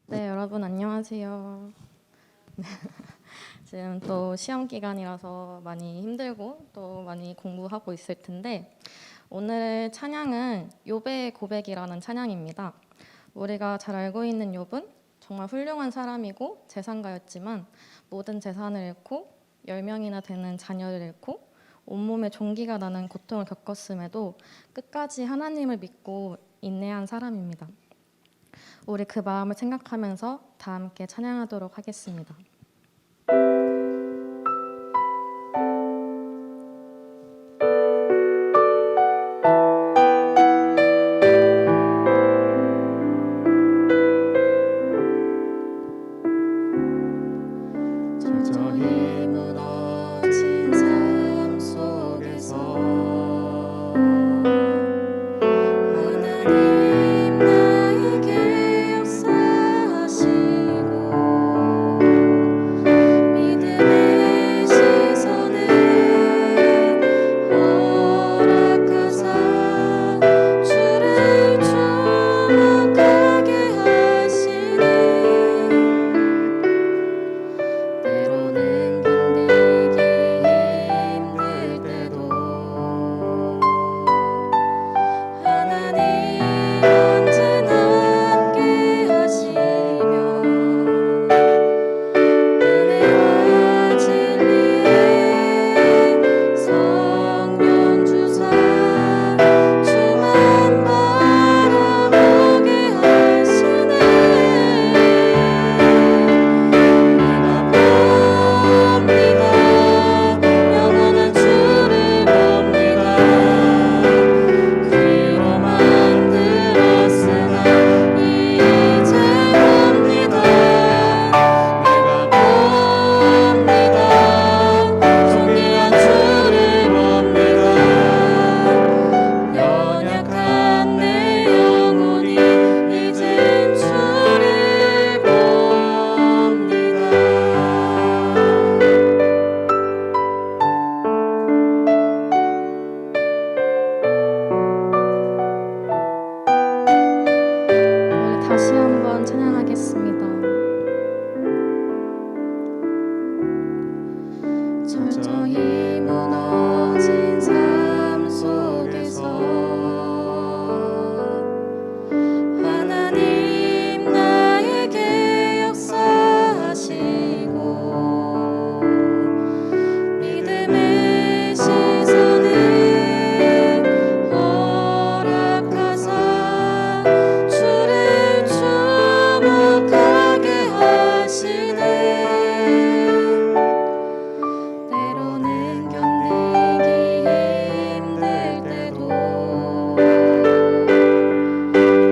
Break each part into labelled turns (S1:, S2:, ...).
S1: 네, 여러분 안녕하세요. 지금 또 시험 기간이라서 많이 힘들고 또 많이 공부하고 있을 텐데 오늘 찬양은 욥의 고백이라는 찬양입니다. 우리가 잘 알고 있는 욥은 정말 훌륭한 사람이고 재산가였지만 모든 재산을 잃고 10명이나 되는 자녀를 잃고 온몸에 종기가 나는 고통을 겪었음에도 끝까지 하나님을 믿고 인내한 사람입니다. 우리 그 마음을 생각하면서 다 함께 찬양하도록 하겠습니다.
S2: 저희 무너진 삶 속에서 하나님 나에게 역사하시고 믿음의 시선을 허락하사 주를 주목하게 하시네. 때로는 견디기 힘들 때도 하나님 언제나 함께 하시며 은혜와 진리의 성령 주사 주만 바라보게 하시네. 영원한 주를 봅니다. 귀로 만들었으나 이제 봅니다. 내가 봅니다. 존귀한 주를 봅니다. 연약한 내 영혼이 이젠 주를 봅니다.
S1: 우리 다시 한번 찬양하겠습니다.
S2: 저희 무너진 삶 속에서 하나님 나에게 역사하시고 믿음의 시선을 허락하사 주를 주목하게 하시네. 때로는 견디기 힘들 때도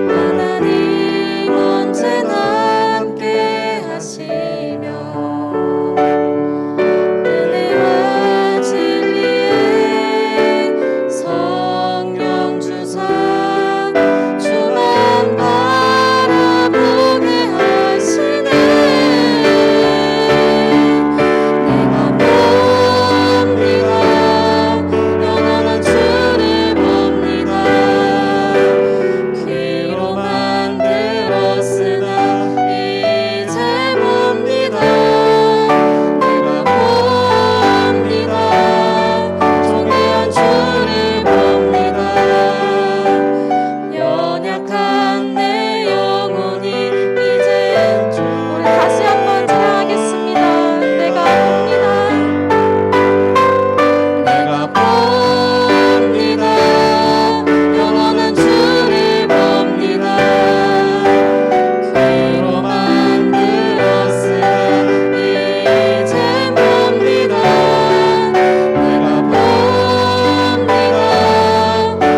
S2: 하나님 언제나 함께 하시며 은혜와 진리의 성령 주사 주만 바라보게 하시네. 내가 봅니다. 영원한 주를 봅니다. 귀로 만들었으나 이제 봅니다. 내가 봅니다. 존귀한 주를 봅니다. 연약한 내 영혼이 이제 우리 다시 한번 찬양하겠습니다. 내가 봅니다. 내가 봅니다. 영원한 주를 봅니다. 귀로 만들었으나 이제 봅니다. 내가 봅니다.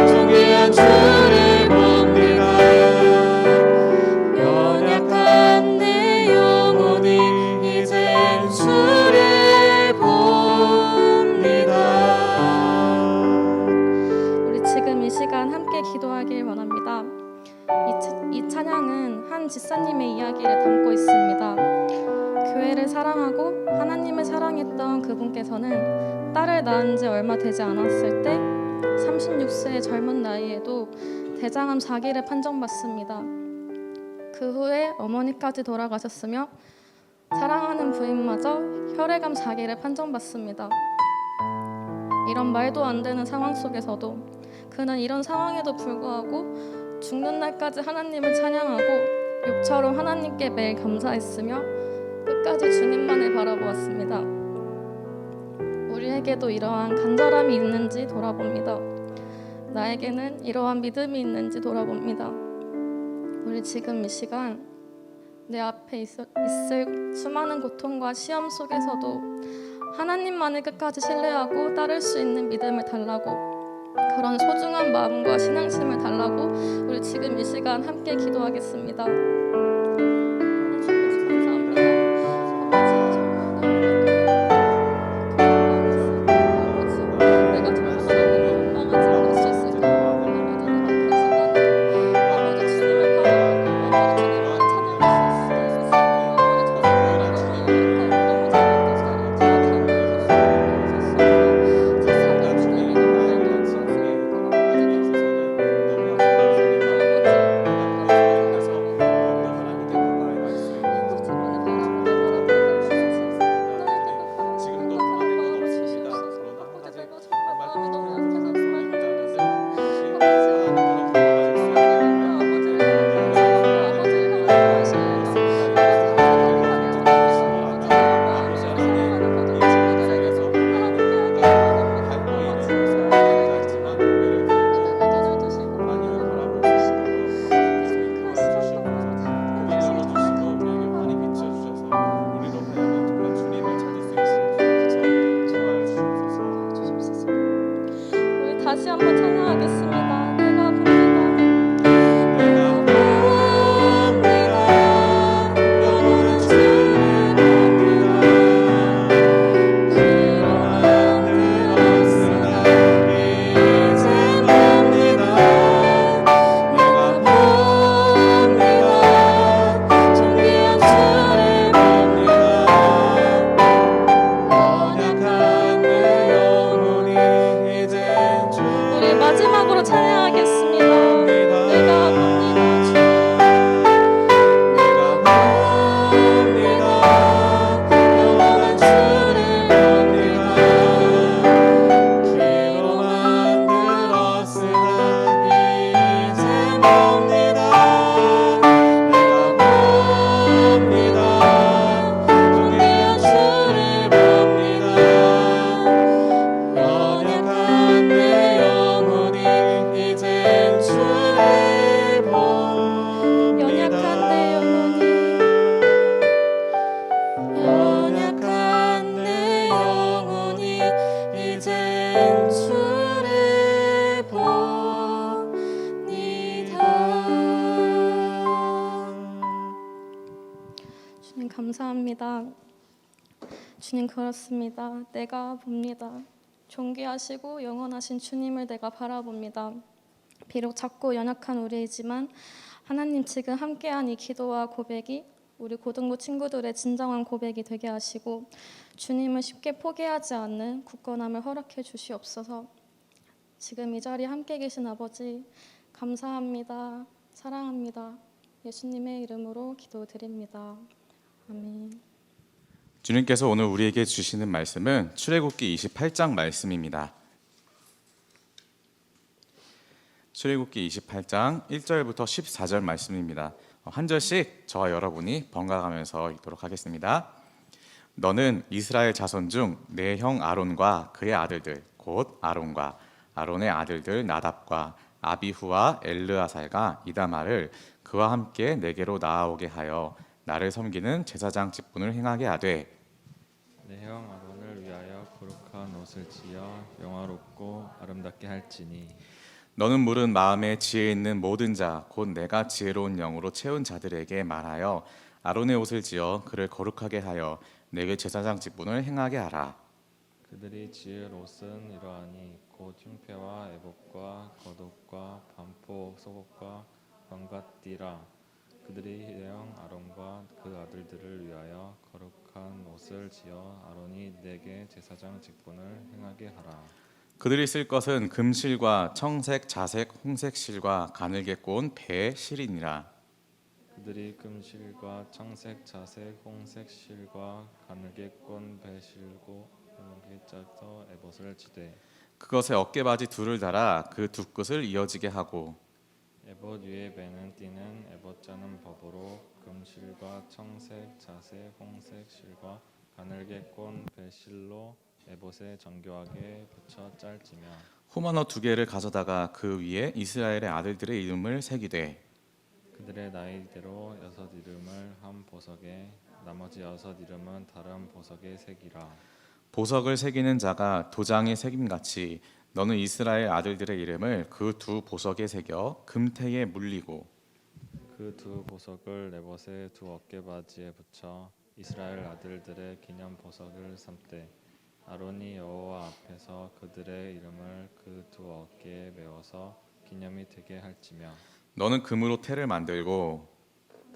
S2: 존귀한 주를 봅니다. 연약한 내 영혼이 이젠 주를 봅니다.
S1: 우리 지금 이 시간 함께 기도하길 원합니다. 이 찬양은 한 집사님의 이야기를 담고 있습니다. 교회를 사랑하고 하나님을 사랑했던 그분께서는 딸을 낳은 지 얼마 되지 않았을 때 36세의 젊은 나이에도 대장암 4기를 판정받습니다. 그 후에 어머니까지 돌아가셨으며 사랑하는 부인마저 혈액암 4기를 판정받습니다. 이런 말도 안 되는 상황 속에서도 그는 이런 상황에도 불구하고 죽는 날까지 하나님을 찬양하고 욥처럼 하나님께 매일 감사했으며 끝까지 주님만을 바라보았습니다. 우리에게도 이러한 간절함이 있는지 돌아봅니다. 나에게는 이러한 믿음이 있는지 돌아봅니다. 우리 지금 이 시간 내 앞에 있을 수많은 고통과 시험 속에서도 하나님만을 끝까지 신뢰하고 따를 수 있는 믿음을 달라고, 그런 소중한 마음과 신앙심을 달라고 우리 지금 이 시간 함께 기도하겠습니다. 다시 한번 찬양하겠습니다. 내가 봅니다. 영원한 주를 봅니다. 귀로만 들었으나 이제 봅니다. 내가 봅니다. 존귀한 주를 봅니다. 연약한 내 영혼이 이제 우리 마지막으로 찬양하겠습니다. 내가 봅니다. 주. 내가 봅니다. 영원한 주를 봅니다. 귀로만 들었으나 이제 봅니다. 내가 봅니다. 존귀한 주를 봅니다. 연약한 내 영혼이 이젠 주를 봅니다. 연약한 내 영혼이 이젠 주를 봅니다. 주님 감사합니다. 주님 그렇습니다. 내가 봅니다. 존귀하시고 영원하신 주님을 내가 바라봅니다. 비록 작고 연약한 우리이지만 하나님 지금 함께한 이 기도와 고백이 우리 고등부 친구들의 진정한 고백이 되게 하시고 주님을 쉽게 포기하지 않는 굳건함을 허락해 주시옵소서. 지금 이 자리에 함께 계신 아버지 감사합니다. 사랑합니다. 예수님의 이름으로 기도드립니다. 아멘.
S3: 주님께서 오늘 우리에게 주시는 말씀은 출애굽기 28장 말씀입니다. 출애굽기 28장 1절부터 14절 말씀입니다. 한 절씩 저와 여러분이 번갈아가면서 읽도록 하겠습니다. 너는 이스라엘 자손 중 내 형 아론과 그의 아들들 곧 아론과 아론의 아들들 나답과 아비후와 엘르아살과 이다말을 그와 함께 내게로 나아오게 하여 나를 섬기는 제사장 직분을 행하게 하되
S2: 내 형 아론을 위하여 거룩한 옷을 지어 영화롭고 아름답게 할지니
S3: 너는 물은 마음에 지혜 있는 모든 자 곧 내가 지혜로운 영으로 채운 자들에게 말하여 아론의 옷을 지어 그를 거룩하게 하여 내게 제사장 직분을 행하게 하라.
S2: 그들이 지을 옷은 이러하니 곧 흉패와 애복과 겉옷과 반포 속옷과 광갓띠라. 그들이 내 형 아론과 그 아들들을 위하여 거룩한 옷을 지어 아론이 내게 제사장 직분을 행하게 하라.
S3: 그들이 쓸 것은 금실과 청색, 자색, 홍색 실과 가늘게 꼬은 배 실이니라.
S2: 그들이 금실과 청색, 자색, 홍색 실과 가늘게 꼰 배실고 게 짜서 에봇을 지되
S3: 그것에 어깨바지 둘을 달아 그 두 끝을 이어지게 하고
S2: 에봇 위에 매는 띠는 에봇 짜는 법으로 금실과 청색, 자색, 홍색 실과 가늘게 꼰 배실로 에봇에 정교하게 붙여 짤지며
S3: 호마노 두 개를 가져다가 그 위에 이스라엘의 아들들의 이름을 새기되
S2: 그들의 나이대로 6 이름을 한 보석에 나머지 6 이름은 다른 보석에 새기라.
S3: 보석을 새기는 자가 도장에 새김같이 너는 이스라엘 아들들의 이름을 그 두 보석에 새겨 금태에 물리고
S2: 그 두 보석을 에봇의 두 어깨바지에 붙여 이스라엘 아들들의 기념 보석을 삼되 아론이 여호와 앞에서 그들의 이름을 그 두 어깨에 메워서 기념이 되게 할지며
S3: 너는 금으로 태를 만들고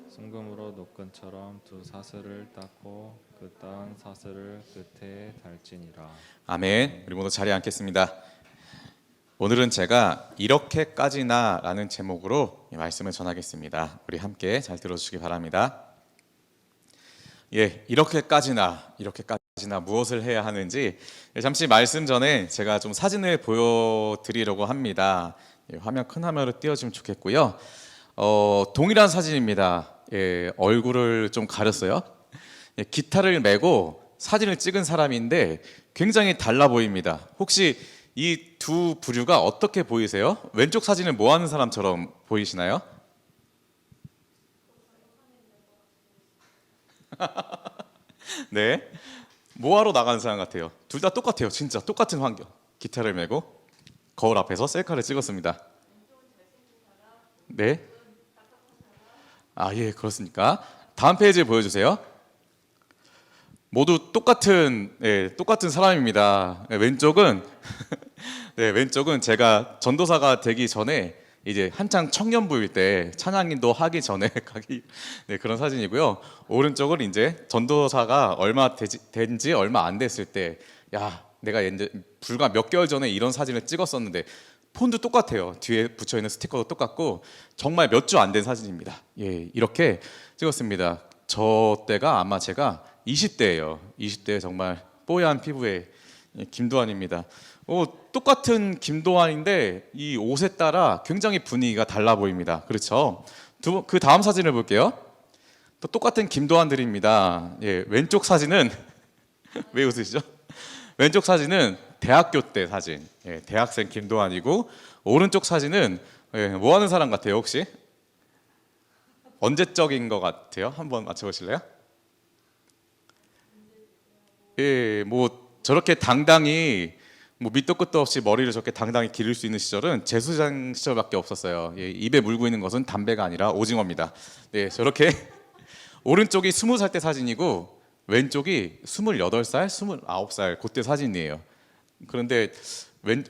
S2: 순금으로 노끈처럼 두 사슬을 닦고 그 따은 사슬을 끝에 달지니라.
S3: 아멘. 우리 모두 자리에 앉겠습니다. 오늘은 제가 이렇게까지나라는 제목으로 이 말씀을 전하겠습니다. 우리 함께 잘 들어주시기 바랍니다. 이렇게까지나 무엇을 해야 하는지 잠시 말씀 전에 제가 좀 사진을 보여드리려고 합니다. 화면 큰 화면으로 띄워주면 좋겠고요. 동일한 사진입니다. 얼굴을 좀 가렸어요. 기타를 메고 사진을 찍은 사람인데 굉장히 달라 보입니다. 혹시 이 두 부류가 어떻게 보이세요? 왼쪽 사진은 뭐 하는 사람처럼 보이시나요? 네, 뭐 하러 나가는 사람 같아요. 둘 다 똑같아요. 진짜 똑같은 환경. 기타를 메고 거울 앞에서 셀카를 찍었습니다. 네. 그렇습니까? 다음 페이지 보여주세요. 모두 똑같은 사람입니다. 왼쪽은 왼쪽은 제가 전도사가 되기 전에 이제 한창 청년부일 때 찬양인도 하기 전에 그런 사진이고요. 오른쪽은 이제 전도사가 된지 얼마 안 됐을 때, 내가 이제 불과 몇 개월 전에 이런 사진을 찍었었는데 폰도 똑같아요. 뒤에 붙여 있는 스티커도 똑같고 정말 몇 주 안 된 사진입니다. 이렇게 찍었습니다. 저 때가 아마 제가 20대예요. 20대 정말 뽀얀 피부의 김도환입니다. 똑같은 김도환인데 이 옷에 따라 굉장히 분위기가 달라 보입니다. 그렇죠? 그 다음 사진을 볼게요. 또 똑같은 김도환들입니다. 왼쪽 사진은 왜 웃으시죠? 왼쪽 사진은 대학교 때 사진, 대학생 김도환이고 오른쪽 사진은 뭐 하는 사람 같아요 혹시? 언제적인 것 같아요? 한번 맞춰보실래요? 뭐 저렇게 당당히 밑도 끝도 없이 머리를 저렇게 당당히 기를 수 있는 시절은 재수장 시절밖에 없었어요. 입에 물고 있는 것은 담배가 아니라 오징어입니다. 저렇게 오른쪽이 20살 때 사진이고 왼쪽이 28살, 29살 그때 사진이에요. 그런데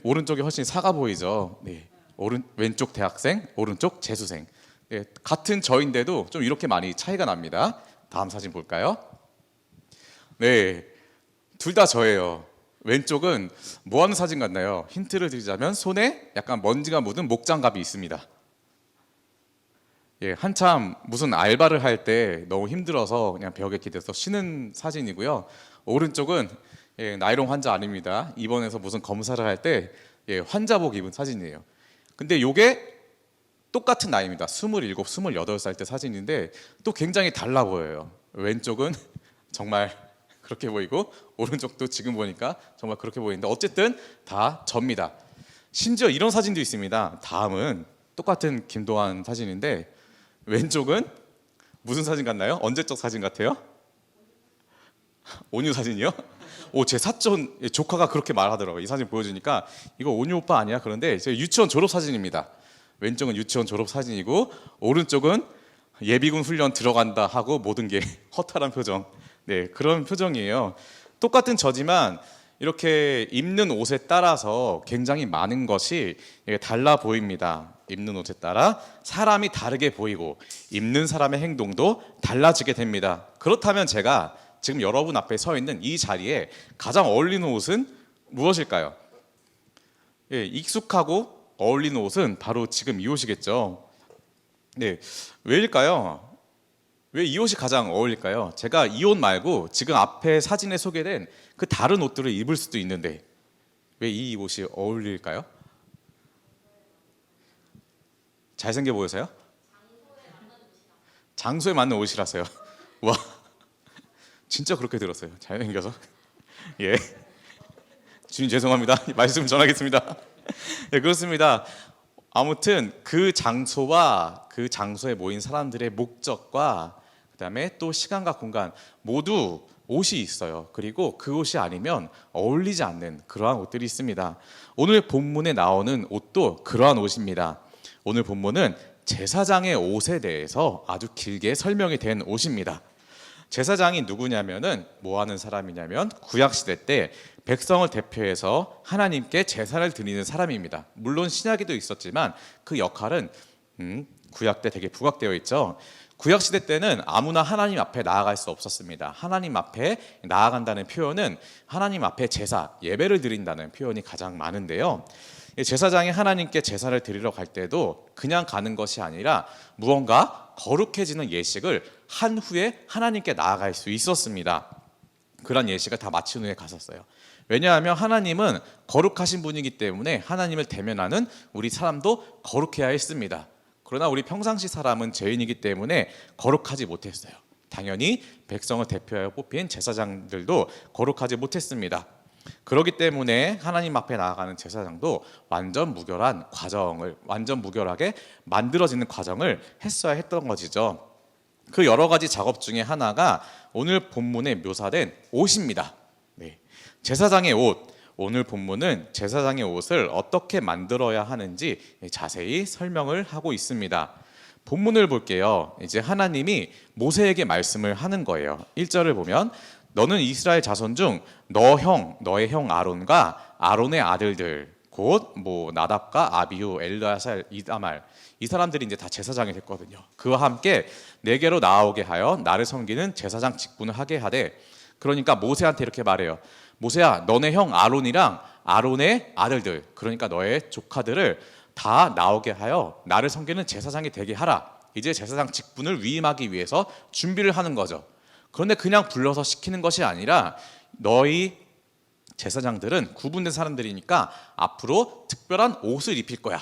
S3: 오른쪽이 훨씬 사가 보이죠. 왼쪽 대학생, 오른쪽 재수생. 같은 저인데도 좀 이렇게 많이 차이가 납니다. 다음 사진 볼까요? 둘 다 저예요. 왼쪽은 뭐 하는 사진 같나요? 힌트를 드리자면 손에 약간 먼지가 묻은 목장갑이 있습니다. 한참 무슨 알바를 할 때 너무 힘들어서 그냥 벽에 기대서 쉬는 사진이고요. 오른쪽은 나이롱 환자 아닙니다. 입원해서 무슨 검사를 할 때 환자복 입은 사진이에요. 근데 이게 똑같은 나이입니다. 27, 28살 때 사진인데 또 굉장히 달라 보여요. 왼쪽은 정말 그렇게 보이고 오른쪽도 지금 보니까 정말 그렇게 보이는데 어쨌든 다 접니다. 심지어 이런 사진도 있습니다. 다음은 똑같은 김도환 사진인데 왼쪽은 무슨 사진 같나요? 언제적 사진 같아요? 온유 사진이요? 제 사촌 조카가 그렇게 말하더라고요. 이 사진 보여주니까 이거 온유 오빠 아니야? 그런데 제 유치원 졸업 사진입니다. 왼쪽은 유치원 졸업 사진이고 오른쪽은 예비군 훈련 들어간다 하고 모든 게 허탈한 표정. 그런 표정이에요. 똑같은 저지만 이렇게 입는 옷에 따라서 굉장히 많은 것이 달라 보입니다. 입는 옷에 따라 사람이 다르게 보이고 입는 사람의 행동도 달라지게 됩니다. 그렇다면 제가 지금 여러분 앞에 서 있는 이 자리에 가장 어울리는 옷은 무엇일까요? 익숙하고 어울리는 옷은 바로 지금 이 옷이겠죠. 왜일까요? 왜 이 옷이 가장 어울릴까요? 제가 이 옷 말고 지금 앞에 사진에 소개된 그 다른 옷들을 입을 수도 있는데 왜 이 옷이 어울릴까요? 잘생겨 보여서요? 장소에 맞는 옷이라서요. 와, 진짜 그렇게 들었어요. 잘생겨서. 예. 주님 죄송합니다. 말씀 전하겠습니다. 예, 그렇습니다. 아무튼 그 장소와 그 장소에 모인 사람들의 목적과 그다음에 또 시간과 공간 모두 옷이 있어요. 그리고 그 옷이 아니면 어울리지 않는 그러한 옷들이 있습니다. 오늘 본문에 나오는 옷도 그러한 옷입니다. 오늘 본문은 제사장의 옷에 대해서 아주 길게 설명이 된 옷입니다. 제사장이 누구냐면은 뭐 하는 사람이냐면 구약 시대 때 백성을 대표해서 하나님께 제사를 드리는 사람입니다. 물론 신약에도 있었지만 그 역할은 구약 때 되게 부각되어 있죠. 구약 시대 때는 아무나 하나님 앞에 나아갈 수 없었습니다. 하나님 앞에 나아간다는 표현은 하나님 앞에 제사, 예배를 드린다는 표현이 가장 많은데요. 제사장이 하나님께 제사를 드리러 갈 때도 그냥 가는 것이 아니라 무언가 거룩해지는 예식을 한 후에 하나님께 나아갈 수 있었습니다. 그런 예식을 다 마친 후에 갔었어요. 왜냐하면 하나님은 거룩하신 분이기 때문에 하나님을 대면하는 우리 사람도 거룩해야 했습니다. 그러나 우리 평상시 사람은 죄인이기 때문에 거룩하지 못했어요. 당연히 백성을 대표하여 뽑힌 제사장들도 거룩하지 못했습니다. 그렇기 때문에 하나님 앞에 나아가는 제사장도 완전 무결하게 만들어지는 과정을 했어야 했던 것이죠. 그 여러 가지 작업 중에 하나가 오늘 본문에 묘사된 옷입니다. 네. 제사장의 옷. 오늘 본문은 제사장의 옷을 어떻게 만들어야 하는지 자세히 설명을 하고 있습니다. 본문을 볼게요. 이제 하나님이 모세에게 말씀을 하는 거예요. 1절을 보면 너는 이스라엘 자손 중 너의 형 아론과 아론의 아들들 곧 뭐 나답과 아비후, 엘르아살, 이다말 이 사람들이 이제 다 제사장이 됐거든요. 그와 함께 내게로 나오게 하여 나를 섬기는 제사장 직분을 하게 하되 그러니까 모세한테 이렇게 말해요. 모세야, 너네 형 아론이랑 아론의 아들들 그러니까 너의 조카들을 다 나오게 하여 나를 섬기는 제사장이 되게 하라. 이제 제사장 직분을 위임하기 위해서 준비를 하는 거죠. 그런데 그냥 불러서 시키는 것이 아니라 너희 제사장들은 구분된 사람들이니까 앞으로 특별한 옷을 입힐 거야.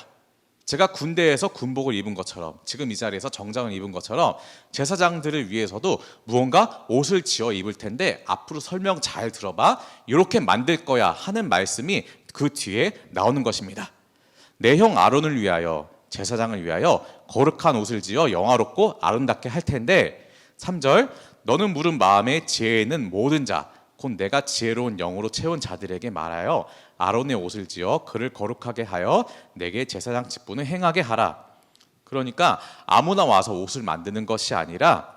S3: 제가 군대에서 군복을 입은 것처럼 지금 이 자리에서 정장을 입은 것처럼 제사장들을 위해서도 무언가 옷을 지어 입을 텐데 앞으로 설명 잘 들어봐. 이렇게 만들 거야 하는 말씀이 그 뒤에 나오는 것입니다. 내 형 아론을 위하여 제사장을 위하여 거룩한 옷을 지어 영화롭고 아름답게 할 텐데 3절 너는 물은 마음에 지혜 있는 모든 자 곧 내가 지혜로운 영으로 채운 자들에게 말하여 아론의 옷을 지어 그를 거룩하게 하여 내게 제사장 직분을 행하게 하라. 그러니까 아무나 와서 옷을 만드는 것이 아니라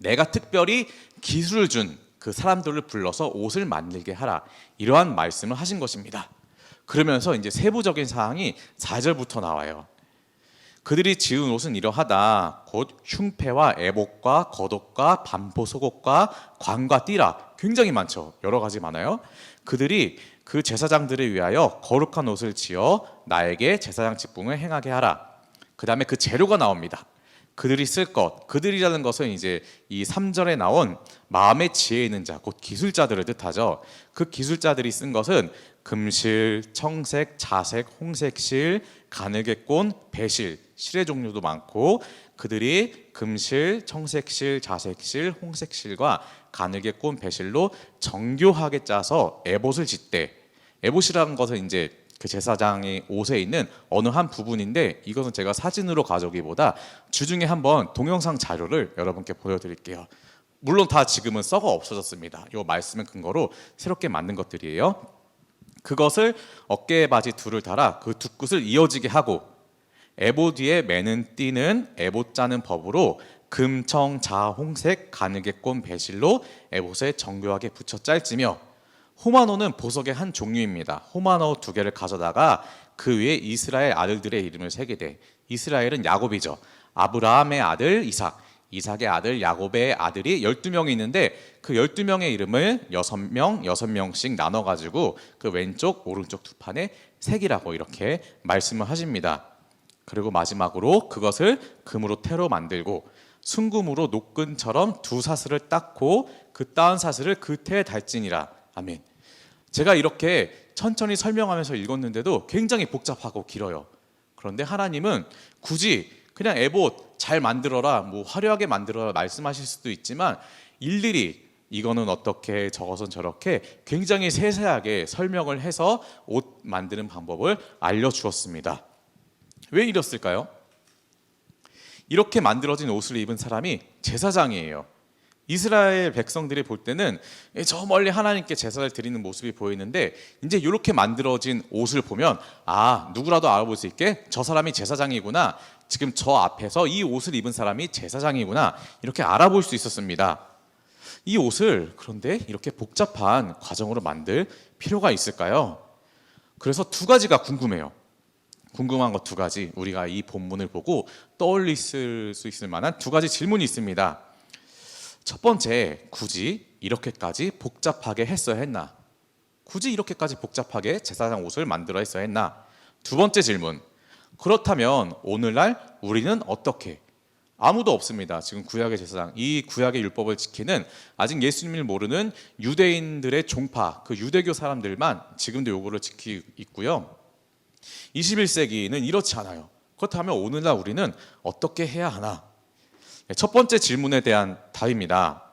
S3: 내가 특별히 기술을 준 그 사람들을 불러서 옷을 만들게 하라. 이러한 말씀을 하신 것입니다. 그러면서 이제 세부적인 사항이 4절부터 나와요. 그들이 지은 옷은 이러하다. 곧 흉패와 애복과 겉옷과 반포 속옷과 관과 띠라. 굉장히 많죠. 여러 가지 많아요. 그들이 그 제사장들을 위하여 거룩한 옷을 지어 나에게 제사장 직분을 행하게 하라. 그 다음에 그 재료가 나옵니다. 그들이 쓸 것, 그들이라는 것은 이제 이 3절에 나온 마음에 지혜 있는 자, 곧 기술자들을 뜻하죠. 그 기술자들이 쓴 것은 금실, 청색, 자색, 홍색실, 가늘게꼰, 배실, 실의 종류도 많고 그들이 금실, 청색실, 자색실, 홍색실과 가늘게꼰, 배실로 정교하게 짜서 에봇을 짓대. 에봇이라는 것은 이제 그 제사장의 옷에 있는 어느 한 부분인데 이것은 제가 사진으로 가져오기보다 주중에 한번 동영상 자료를 여러분께 보여드릴게요. 물론 다 지금은 썩어 없어졌습니다. 이 말씀을 근거로 새롭게 만든 것들이에요. 그것을 어깨에 바지 둘을 달아 그 두 끝을 이어지게 하고 에봇 위에 매는 띠는 에봇 짜는 법으로 금, 청, 자, 홍색, 가늘게꼰, 배실로 에봇에 정교하게 붙여 짤지며 호마노는 보석의 한 종류입니다. 호마노 2개를 가져다가 그 위에 이스라엘 아들들의 이름을 새기되 이스라엘은 야곱이죠. 아브라함의 아들 이삭, 이삭의 아들 야곱의 아들이 12명이 있는데 그 12명의 이름을 6명씩 나눠가지고 그 왼쪽 오른쪽 두 판에 새기라고 이렇게 말씀을 하십니다. 그리고 마지막으로 그것을 금으로 테로 만들고 순금으로 노끈처럼 두 사슬을 닦고 그 따은 사슬을 그태에 달지니라. 아멘. 제가 이렇게 천천히 설명하면서 읽었는데도 굉장히 복잡하고 길어요. 그런데 하나님은 굳이 그냥 에봇 잘 만들어라, 뭐 화려하게 만들어라 말씀하실 수도 있지만 일일이 이거는 어떻게 저것은 저렇게 굉장히 세세하게 설명을 해서 옷 만드는 방법을 알려주었습니다. 왜 이랬을까요? 이렇게 만들어진 옷을 입은 사람이 제사장이에요. 이스라엘 백성들이 볼 때는 저 멀리 하나님께 제사를 드리는 모습이 보이는데 이제 이렇게 만들어진 옷을 보면 누구라도 알아볼 수 있게 저 사람이 제사장이구나, 지금 저 앞에서 이 옷을 입은 사람이 제사장이구나, 이렇게 알아볼 수 있었습니다. 이 옷을 그런데 이렇게 복잡한 과정으로 만들 필요가 있을까요? 그래서 두 가지가 궁금해요. 궁금한 것 두 가지, 우리가 이 본문을 보고 떠올릴 수 있을 만한 두 가지 질문이 있습니다. 첫 번째, 굳이 이렇게까지 복잡하게 했어야 했나? 굳이 이렇게까지 복잡하게 제사장 옷을 만들어 했어야 했나? 두 번째 질문, 그렇다면 오늘날 우리는 어떻게? 아무도 없습니다. 지금 구약의 제사장, 이 구약의 율법을 지키는 아직 예수님을 모르는 유대인들의 종파, 그 유대교 사람들만 지금도 요거를 지키고 있고요. 21세기는 이렇지 않아요. 그렇다면 오늘날 우리는 어떻게 해야 하나? 첫 번째 질문에 대한 답입니다.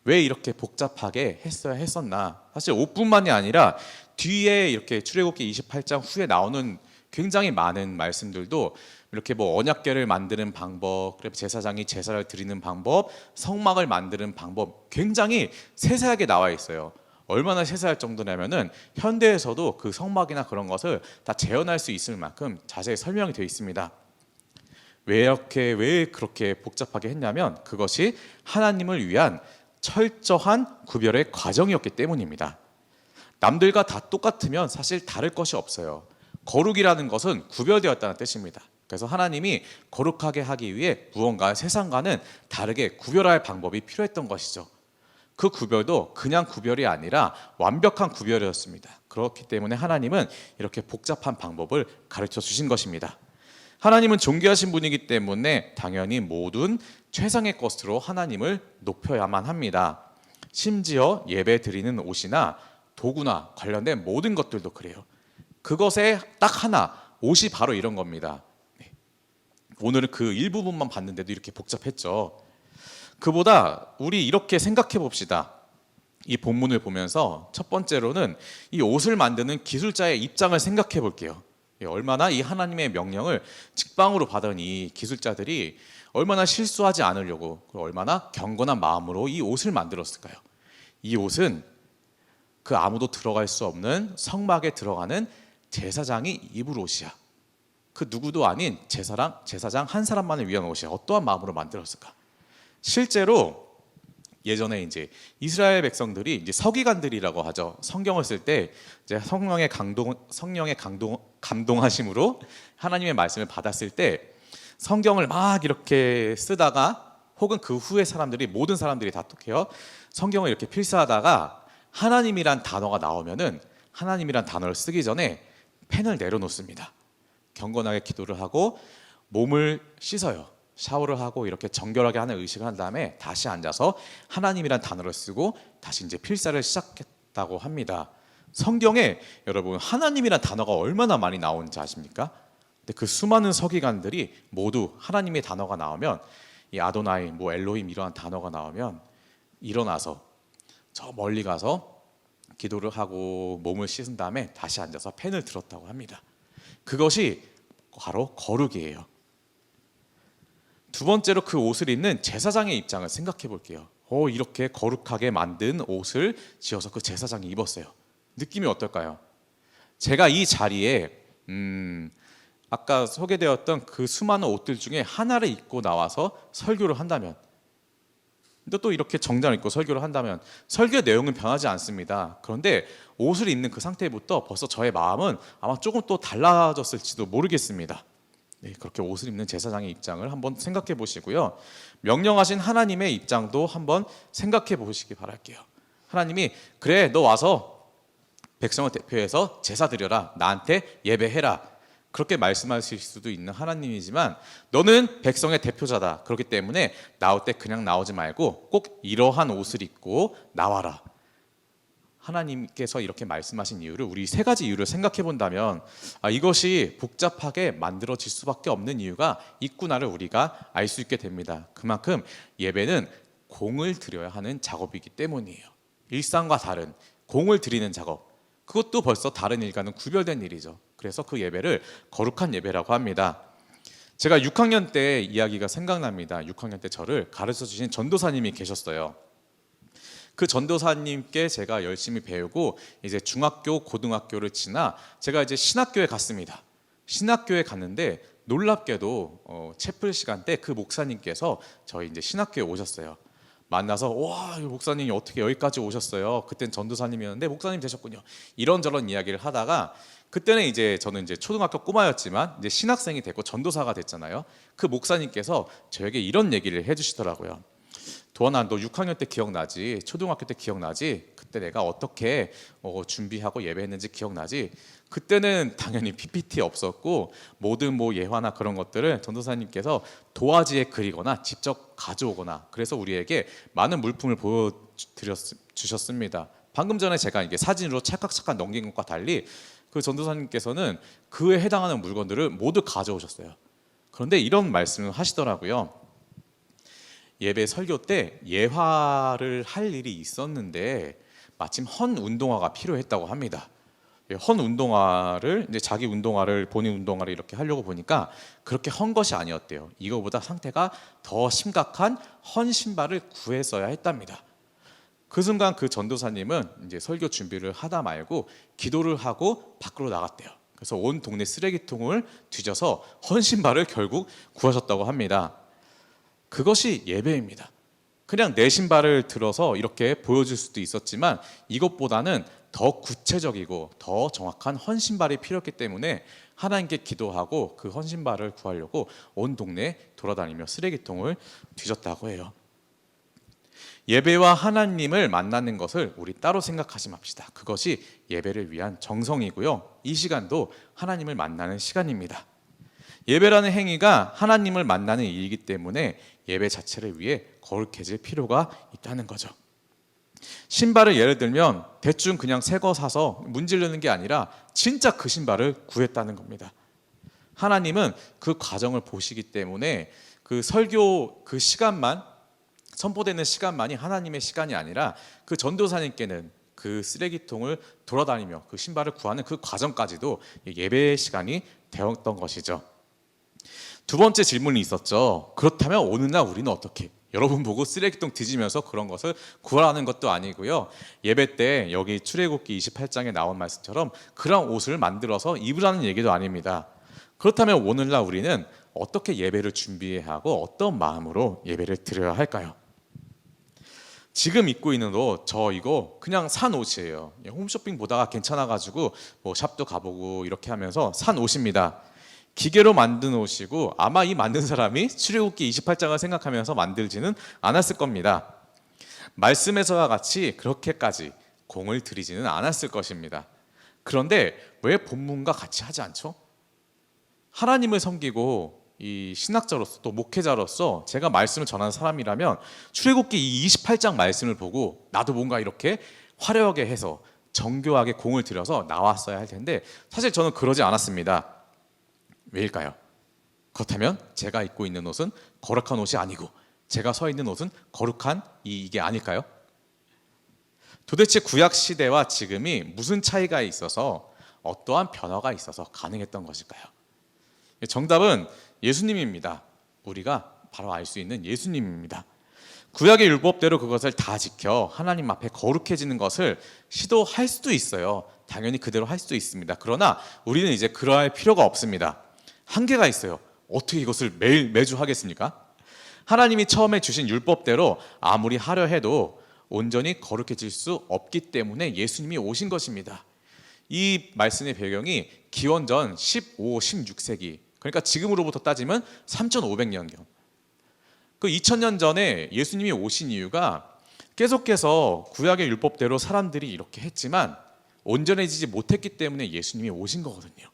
S3: 왜 이렇게 복잡하게 했어야 했었나? 사실 옷뿐만이 아니라 뒤에 이렇게 출애굽기 28장 후에 나오는 굉장히 많은 말씀들도 이렇게 뭐 언약궤를 만드는 방법, 그리고 제사장이 제사를 드리는 방법, 성막을 만드는 방법 굉장히 세세하게 나와 있어요. 얼마나 세세할 정도냐면은 현대에서도 그 성막이나 그런 것을 다 재현할 수 있을 만큼 자세히 설명이 되어 있습니다. 왜 그렇게 복잡하게 했냐면 그것이 하나님을 위한 철저한 구별의 과정이었기 때문입니다. 남들과 다 똑같으면 사실 다를 것이 없어요. 거룩이라는 것은 구별되었다는 뜻입니다. 그래서 하나님이 거룩하게 하기 위해 무언가 세상과는 다르게 구별할 방법이 필요했던 것이죠. 그 구별도 그냥 구별이 아니라 완벽한 구별이었습니다. 그렇기 때문에 하나님은 이렇게 복잡한 방법을 가르쳐 주신 것입니다. 하나님은 존귀하신 분이기 때문에 당연히 모든 최상의 것으로 하나님을 높여야만 합니다. 심지어 예배 드리는 옷이나 도구나 관련된 모든 것들도 그래요. 그것에 딱 하나, 옷이 바로 이런 겁니다. 오늘은 그 일부분만 봤는데도 이렇게 복잡했죠. 그보다 우리 이렇게 생각해 봅시다. 이 본문을 보면서 첫 번째로는 이 옷을 만드는 기술자의 입장을 생각해 볼게요. 얼마나 이 하나님의 명령을 직방으로 받은 이 기술자들이 얼마나 실수하지 않으려고, 얼마나 경건한 마음으로 이 옷을 만들었을까요? 이 옷은 그 아무도 들어갈 수 없는 성막에 들어가는 제사장이 입을 옷이야. 그 누구도 아닌 제사장 한 사람만을 위한 옷이야. 어떠한 마음으로 만들었을까? 실제로 예전에 이제 이스라엘 백성들이 이제 서기관들이라고 하죠. 성경을 쓸 때 이제 성령의 감동하심으로 하나님의 말씀을 받았을 때 성경을 막 이렇게 쓰다가 혹은 그 후에 모든 사람들이 다 똑해요. 성경을 이렇게 필사하다가 하나님이란 단어가 나오면은 하나님이란 단어를 쓰기 전에 펜을 내려놓습니다. 경건하게 기도를 하고 몸을 씻어요. 샤워를 하고 이렇게 정결하게 하는 의식을 한 다음에 다시 앉아서 하나님이란 단어를 쓰고 다시 이제 필사를 시작했다고 합니다. 성경에 여러분 하나님이란 단어가 얼마나 많이 나오는지 아십니까? 근데 그 수많은 서기관들이 모두 하나님의 단어가 나오면 이 아도나이, 뭐 엘로힘 이러한 단어가 나오면 일어나서 저 멀리 가서 기도를 하고 몸을 씻은 다음에 다시 앉아서 펜을 들었다고 합니다. 그것이 바로 거룩이에요. 두 번째로 그 옷을 입는 제사장의 입장을 생각해 볼게요. 이렇게 거룩하게 만든 옷을 지어서 그 제사장이 입었어요. 느낌이 어떨까요? 제가 이 자리에 아까 소개되었던 그 수많은 옷들 중에 하나를 입고 나와서 설교를 한다면, 근데 또 이렇게 정장을 입고 설교를 한다면 설교의 내용은 변하지 않습니다. 그런데 옷을 입는 그 상태부터 벌써 저의 마음은 아마 조금 또 달라졌을지도 모르겠습니다. 네, 그렇게 옷을 입는 제사장의 입장을 한번 생각해 보시고요. 명령하신 하나님의 입장도 한번 생각해 보시기 바랄게요. 하나님이 그래 너 와서 백성을 대표해서 제사 드려라, 나한테 예배해라. 그렇게 말씀하실 수도 있는 하나님이지만 너는 백성의 대표자다. 그렇기 때문에 나올 때 그냥 나오지 말고 꼭 이러한 옷을 입고 나와라. 하나님께서 이렇게 말씀하신 이유를 우리 세 가지 이유를 생각해 본다면 이것이 복잡하게 만들어질 수밖에 없는 이유가 있구나를 우리가 알 수 있게 됩니다. 그만큼 예배는 공을 들여야 하는 작업이기 때문이에요. 일상과 다른 공을 들이는 작업, 그것도 벌써 다른 일과는 구별된 일이죠. 그래서 그 예배를 거룩한 예배라고 합니다. 제가 6학년 때 이야기가 생각납니다. 6학년 때 저를 가르쳐 주신 전도사님이 계셨어요. 그 전도사님께 제가 열심히 배우고 이제 중학교, 고등학교를 지나 제가 이제 신학교에 갔습니다. 신학교에 갔는데 놀랍게도 채플 시간 때 그 목사님께서 저희 이제 신학교에 오셨어요. 만나서 와, 목사님이 어떻게 여기까지 오셨어요? 그땐 전도사님이었는데 목사님 되셨군요. 이런저런 이야기를 하다가 그때는 이제 저는 이제 초등학교 꼬마였지만 이제 신학생이 됐고 전도사가 됐잖아요. 그 목사님께서 저에게 이런 얘기를 해주시더라고요. 도원아, 너 6학년 때 기억나지? 초등학교 때 기억나지? 그때 내가 어떻게 준비하고 예배했는지 기억나지? 그때는 당연히 PPT 없었고 모든 뭐 예화나 그런 것들을 전도사님께서 도화지에 그리거나 직접 가져오거나 그래서 우리에게 많은 물품을 보여주셨습니다. 방금 전에 제가 이게 사진으로 찰칵찰칵 넘긴 것과 달리 그 전도사님께서는 그에 해당하는 물건들을 모두 가져오셨어요. 그런데 이런 말씀을 하시더라고요. 예배 설교 때 예화를 할 일이 있었는데 마침 헌 운동화가 필요했다고 합니다. 헌 운동화를 이제 자기 운동화를 본인 운동화를 이렇게 하려고 보니까 그렇게 헌 것이 아니었대요. 이거보다 상태가 더 심각한 헌 신발을 구했어야 했답니다. 그 순간 그 전도사님은 이제 설교 준비를 하다 말고 기도를 하고 밖으로 나갔대요. 그래서 온 동네 쓰레기통을 뒤져서 헌 신발을 결국 구하셨다고 합니다. 그것이 예배입니다. 그냥 내 신발을 들어서 이렇게 보여줄 수도 있었지만 이것보다는 더 구체적이고 더 정확한 헌 신발이 필요했기 때문에 하나님께 기도하고 그 헌 신발을 구하려고 온 동네 돌아다니며 쓰레기통을 뒤졌다고 해요. 예배와 하나님을 만나는 것을 우리 따로 생각하지 맙시다. 그것이 예배를 위한 정성이고요. 이 시간도 하나님을 만나는 시간입니다. 예배라는 행위가 하나님을 만나는 일이기 때문에 예배 자체를 위해 거룩해질 필요가 있다는 거죠. 신발을 예를 들면 대충 그냥 새 거 사서 문지르는 게 아니라 진짜 그 신발을 구했다는 겁니다. 하나님은 그 과정을 보시기 때문에 그 설교 그 시간만 선포되는 시간만이 하나님의 시간이 아니라 그 전도사님께는 그 쓰레기통을 돌아다니며 그 신발을 구하는 그 과정까지도 예배의 시간이 되었던 것이죠. 두 번째 질문이 있었죠. 그렇다면 오늘날 우리는 어떻게? 여러분 보고 쓰레기통 뒤지면서 그런 것을 구하라는 것도 아니고요. 예배 때 여기 출애굽기 28장에 나온 말씀처럼 그런 옷을 만들어서 입으라는 얘기도 아닙니다. 그렇다면 오늘날 우리는 어떻게 예배를 준비해야 하고 어떤 마음으로 예배를 드려야 할까요? 지금 입고 있는 옷, 저 이거 그냥 산 옷이에요. 홈쇼핑 보다가 괜찮아가지고 뭐 샵도 가보고 이렇게 하면서 산 옷입니다. 기계로 만든 옷이고 아마 이 만든 사람이 출애굽기 28장을 생각하면서 만들지는 않았을 겁니다. 말씀에서와 같이 그렇게까지 공을 들이지는 않았을 것입니다. 그런데 왜 본문과 같이 하지 않죠? 하나님을 섬기고 이 신학자로서 또 목회자로서 제가 말씀을 전하는 사람이라면 출애굽기 이 28장 말씀을 보고 나도 뭔가 이렇게 화려하게 해서 정교하게 공을 들여서 나왔어야 할 텐데 사실 저는 그러지 않았습니다. 왜일까요? 그렇다면 제가 입고 있는 옷은 거룩한 옷이 아니고 제가 서 있는 옷은 거룩한 이게 아닐까요? 도대체 구약 시대와 지금이 무슨 차이가 있어서 어떠한 변화가 있어서 가능했던 것일까요? 정답은 예수님입니다. 우리가 바로 알 수 있는 예수님입니다. 구약의 율법대로 그것을 다 지켜 하나님 앞에 거룩해지는 것을 시도할 수도 있어요. 당연히 그대로 할 수도 있습니다. 그러나 우리는 이제 그러할 필요가 없습니다. 한계가 있어요. 어떻게 이것을 매주 하겠습니까? 하나님이 처음에 주신 율법대로 아무리 하려 해도 온전히 거룩해질 수 없기 때문에 예수님이 오신 것입니다. 이 말씀의 배경이 기원전 15, 16세기, 그러니까 지금으로부터 따지면 3500년경. 그 2000년 전에 예수님이 오신 이유가 계속해서 구약의 율법대로 사람들이 이렇게 했지만 온전해지지 못했기 때문에 예수님이 오신 거거든요.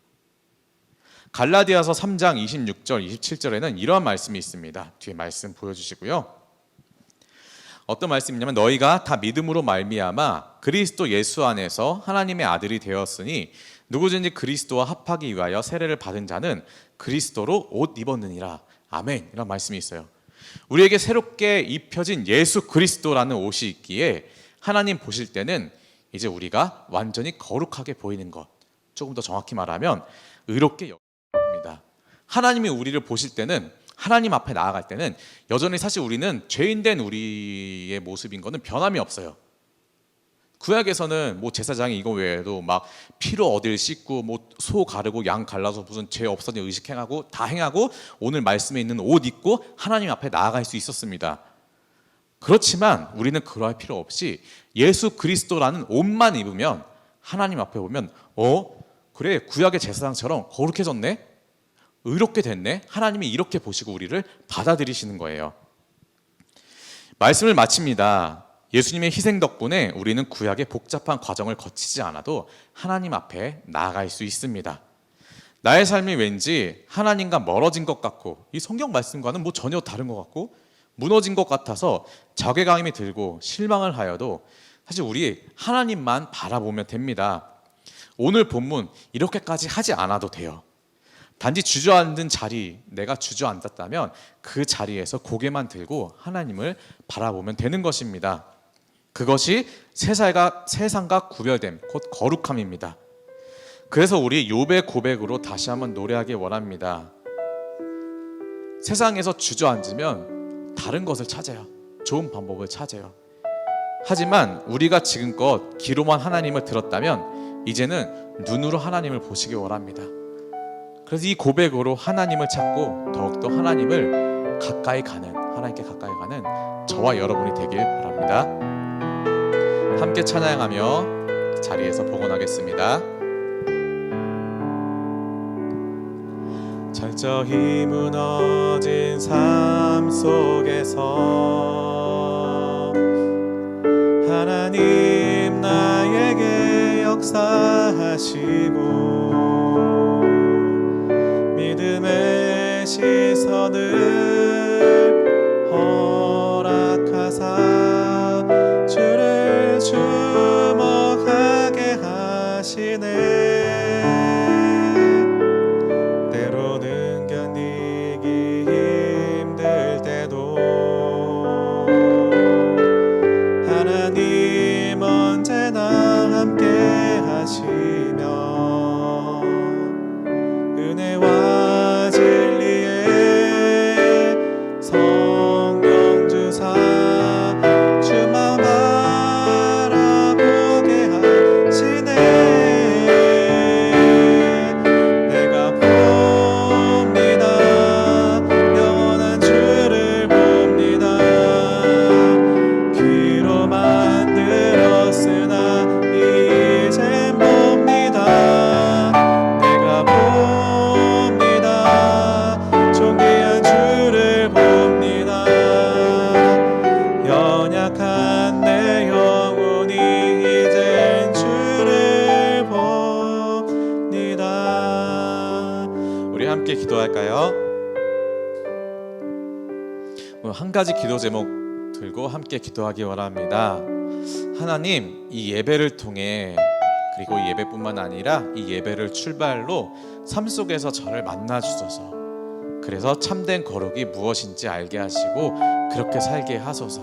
S3: 갈라디아서 3장 26절 27절에는 이러한 말씀이 있습니다. 뒤에 말씀 보여주시고요. 어떤 말씀이냐면 너희가 다 믿음으로 말미암아 그리스도 예수 안에서 하나님의 아들이 되었으니 누구든지 그리스도와 합하기 위하여 세례를 받은 자는 그리스도로 옷 입었느니라. 아멘. 이런 말씀이 있어요. 우리에게 새롭게 입혀진 예수 그리스도라는 옷이 있기에 하나님 보실 때는 이제 우리가 완전히 거룩하게 보이는 것, 조금 더 정확히 말하면 의롭게 여깁니다. 하나님이 우리를 보실 때는, 하나님 앞에 나아갈 때는 여전히 사실 우리는 죄인된 우리의 모습인 것은 변함이 없어요. 구약에서는 뭐 제사장이 이거 외에도 막 피로 어딜 씻고 뭐 소 가르고 양 갈라서 무슨 죄 없어진 의식 행하고 다 행하고 오늘 말씀에 있는 옷 입고 하나님 앞에 나아갈 수 있었습니다. 그렇지만 우리는 그러할 필요 없이 예수 그리스도라는 옷만 입으면 하나님 앞에 보면 그래 구약의 제사장처럼 거룩해졌네, 의롭게 됐네, 하나님이 이렇게 보시고 우리를 받아들이시는 거예요. 말씀을 마칩니다. 예수님의 희생 덕분에 우리는 구약의 복잡한 과정을 거치지 않아도 하나님 앞에 나아갈 수 있습니다. 나의 삶이 왠지 하나님과 멀어진 것 같고 이 성경 말씀과는 뭐 전혀 다른 것 같고 무너진 것 같아서 자괴감이 들고 실망을 하여도 사실 우리 하나님만 바라보면 됩니다. 오늘 본문 이렇게까지 하지 않아도 돼요. 단지 주저앉은 자리, 내가 주저앉았다면 그 자리에서 고개만 들고 하나님을 바라보면 되는 것입니다. 그것이 세상과 구별됨, 곧 거룩함입니다. 그래서 우리 욥의 고백으로 다시 한번 노래하기 원합니다. 세상에서 주저앉으면 다른 것을 찾아요. 좋은 방법을 찾아요. 하지만 우리가 지금껏 귀로만 하나님을 들었다면 이제는 눈으로 하나님을 보시기 원합니다. 그래서 이 고백으로 하나님을 찾고 더욱더 하나님께 가까이 가는 저와 여러분이 되길 바랍니다. 함께 찬양하며 자리에서 봉헌하겠습니다. 철저히 무너진 삶 속에서 하나님 나에게 역사하시고 믿음의 시선을 허락하사 주를 주목하게 하시네. 때로는 견디기 힘들 때도 하나님 언제나 함께 하시며 은혜와 진리의 성령 주사 주만 바라보게 하시네. 내가 봅니다. 영원한 주를 봅니다. 귀로만 들었으나 이젠 봅니다. 내가 봅니다. 존귀한 주를 봅니다. 연약한 내 영혼이 이젠 주를 봅니다. 우리 함께 기도할까요? 오늘 한 가지 기도 제목 들고 함께 기도하기 원합니다. 하나님, 이 예배를 통해 그리고 이 예배뿐만 아니라 이 예배를 출발로 삶 속에서 저를 만나 주소서. 그래서 참된 거룩이 무엇인지 알게 하시고 그렇게 살게 하소서.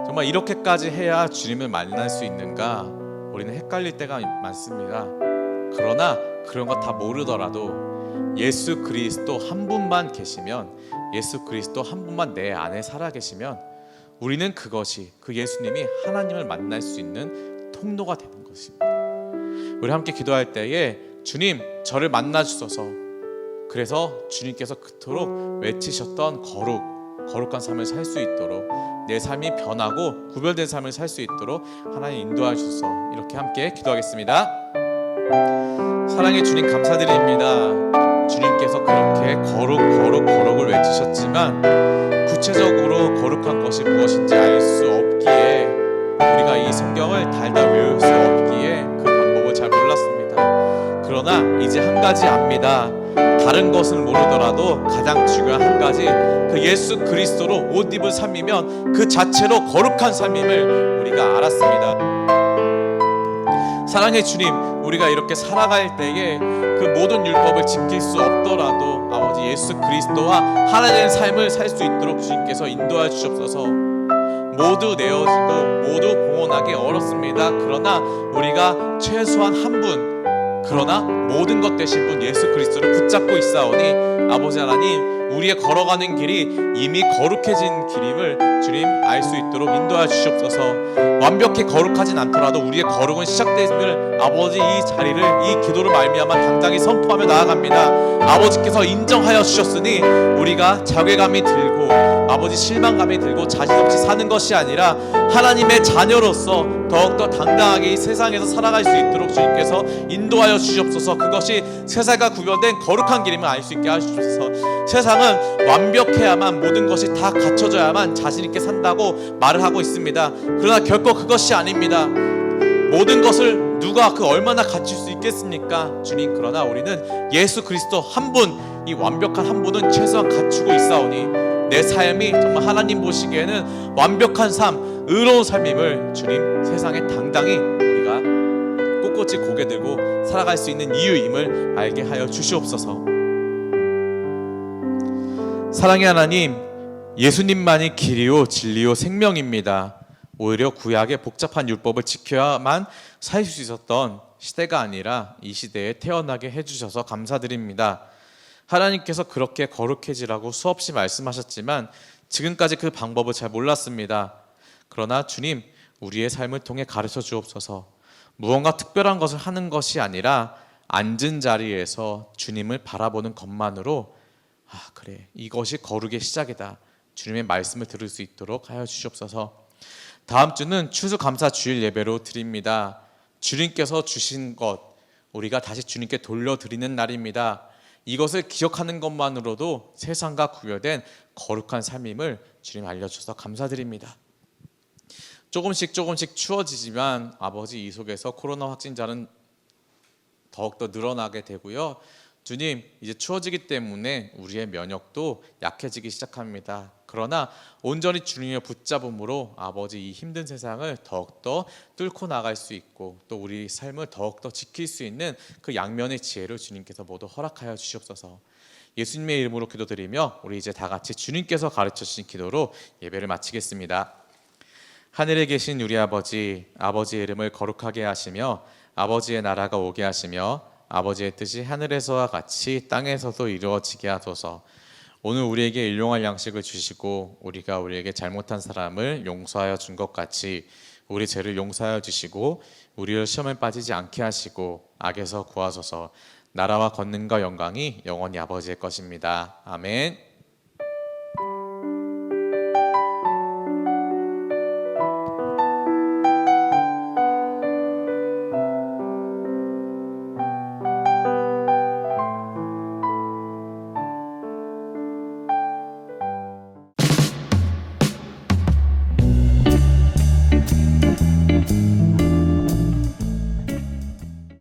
S3: 정말 이렇게까지 해야 주님을 만날 수 있는가? 우리는 헷갈릴 때가 많습니다. 그러나 그런 거 다 모르더라도 예수 그리스도 한 분만 계시면, 예수 그리스도 한 분만 내 안에 살아 계시면 우리는 그것이, 그 예수님이 하나님을 만날 수 있는 통로가 되는 것입니다. 우리 함께 기도할 때에 주님, 저를 만나 주소서. 그래서 주님께서 그토록 외치셨던 거룩한 삶을 살 수 있도록, 내 삶이 변하고 구별된 삶을 살 수 있도록 하나님 인도하셔서 이렇게 함께 기도하겠습니다. 사랑의 주님, 감사드립니다. 주님께서 그렇게 거룩을 외치셨지만 구체적으로 거룩한 것이 무엇인지 알 수 없기에, 우리가 이 성경을 달달 외울 수 없기에 그 방법을 잘 몰랐습니다. 그러나 이제 한 가지 압니다. 다른 것은 모르더라도 가장 중요한 한 가지, 그 예수 그리스도로 옷 입은 삶이면 그 자체로 거룩한 삶임을 우리가 알았습니다. 사랑의 주님, 우리가 이렇게 살아갈 때에 그 모든 율법을 지킬 수 없더라도 아버지 예수 그리스도와 하나님의 삶을 살 수 있도록 주님께서 인도하여 주옵소서. 모두 내어지고 모두 공헌하기 어렵습니다. 그러나 우리가 최소한 한 분, 그러나 모든 것 되신 분 예수 그리스도를 붙잡고 있사오니 아버지 하나님, 우리의 걸어가는 길이 이미 거룩해진 길임을 주님 알 수 있도록 인도하여 주시옵소서. 완벽히 거룩하진 않더라도 우리의 거룩은 시작됨을 아버지 이 자리를, 이 기도를 말미암아 당당히 선포하며 나아갑니다. 아버지께서 인정하여 주셨으니 우리가 자괴감이 들고 아버지 실망감이 들고 자신 없이 사는 것이 아니라 하나님의 자녀로서 더욱더 당당하게 이 세상에서 살아갈 수 있도록 주님께서 인도하여 주시옵소서. 그것이 세상과 구별된 거룩한 길임을 알 수 있게 하시옵소서. 세상은 완벽해야만, 모든 것이 다 갖춰져야만 자신 있게 산다고 말을 하고 있습니다. 그러나 결코 그것이 아닙니다. 모든 것을 누가 그 얼마나 갖출 수 있겠습니까? 주님, 그러나 우리는 예수 그리스도 한 분, 이 완벽한 한 분은 최소한 갖추고 있사오니 내 삶이 정말 하나님 보시기에는 완벽한 삶, 의로운 삶임을 주님 세상에 당당히 우리가 꼿꼿이 고개 들고 살아갈 수 있는 이유임을 알게 하여 주시옵소서. 사랑의 하나님, 예수님만이 길이요 진리요 생명입니다. 오히려 구약의 복잡한 율법을 지켜야만 살 수 있었던 시대가 아니라 이 시대에 태어나게 해주셔서 감사드립니다. 하나님께서 그렇게 거룩해지라고 수없이 말씀하셨지만 지금까지 그 방법을 잘 몰랐습니다. 그러나 주님, 우리의 삶을 통해 가르쳐 주옵소서. 무언가 특별한 것을 하는 것이 아니라 앉은 자리에서 주님을 바라보는 것만으로 그래, 이것이 거룩의 시작이다, 주님의 말씀을 들을 수 있도록 하여 주시옵소서. 다음 주는 추수감사 주일 예배로 드립니다. 주님께서 주신 것 우리가 다시 주님께 돌려드리는 날입니다. 이것을 기억하는 것만으로도 세상과 구별된 거룩한 삶임을 주님 알려주셔서 감사드립니다. 조금씩 추워지지만 아버지, 이 속에서 코로나 확진자는 더욱더 늘어나게 되고요. 주님, 이제 추워지기 때문에 우리의 면역도 약해지기 시작합니다. 그러나 온전히 주님의 붙잡음으로 아버지, 이 힘든 세상을 더욱더 뚫고 나갈 수 있고 또 우리 삶을 더욱더 지킬 수 있는 그 양면의 지혜를 주님께서 모두 허락하여 주시옵소서. 예수님의 이름으로 기도드리며 우리 이제 다 같이 주님께서 가르쳐 주신 기도로 예배를 마치겠습니다. 하늘에 계신 우리 아버지, 아버지의 이름을 거룩하게 하시며 아버지의 나라가 오게 하시며 아버지의 뜻이 하늘에서와 같이 땅에서도 이루어지게 하소서. 오늘 우리에게 일용할 양식을 주시고 우리가 우리에게 잘못한 사람을 용서하여 준 것 같이 우리 죄를 용서하여 주시고 우리를 시험에 빠지지 않게 하시고 악에서 구하소서. 나라와 권능과 영광이 영원히 아버지의 것입니다. 아멘.